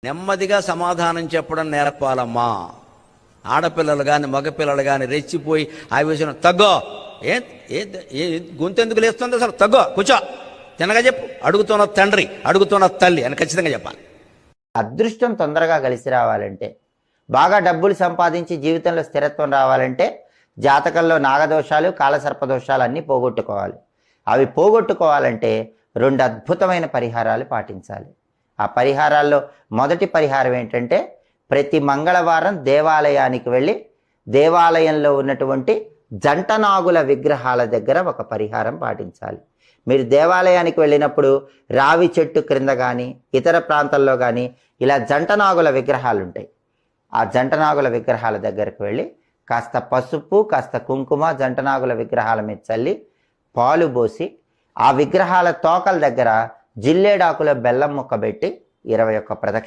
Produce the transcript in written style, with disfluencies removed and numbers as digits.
నెమ్మదిగా సమాధానం చెప్పడం నేర్పాలమ్మా. ఆడపిల్లలు కానీ మగపిల్లలు కానీ రెచ్చిపోయి ఆ విషయం తగ్గో, ఏ గొంతెందుకు లేస్తుంది అసలు, తగ్గో, కూర్చో, చిన్నగా చెప్పు, అడుగుతున్న తండ్రి అడుగుతున్న తల్లి అని ఖచ్చితంగా చెప్పాలి. అదృష్టం తొందరగా కలిసి రావాలంటే, బాగా డబ్బులు సంపాదించి జీవితంలో స్థిరత్వం రావాలంటే జాతకంలో నాగదోషాలు కాలసర్పదోషాలు అన్నీ పోగొట్టుకోవాలి. అవి పోగొట్టుకోవాలంటే 2 అద్భుతమైన పరిహారాలు పాటించాలి. ఆ పరిహారాల్లో మొదటి పరిహారం ఏంటంటే, ప్రతి మంగళవారం దేవాలయానికి వెళ్ళి దేవాలయంలో ఉన్నటువంటి జంటనాగుల విగ్రహాల దగ్గర ఒక పరిహారం పాటించాలి. మీరు దేవాలయానికి వెళ్ళినప్పుడు రావి చెట్టు క్రింద కానీ ఇతర ప్రాంతాల్లో కానీ ఇలా జంటనాగుల విగ్రహాలు ఉంటాయి. ఆ జంటనాగుల విగ్రహాల దగ్గరకు వెళ్ళి కాస్త పసుపు కాస్త కుంకుమ జంటనాగుల విగ్రహాల మీద చల్లి పాలు పోసి ఆ విగ్రహాల తోకల దగ్గర జిల్లేడాకుల బెల్లం ముక్క పెట్టి 21 ప్రదక్షిణ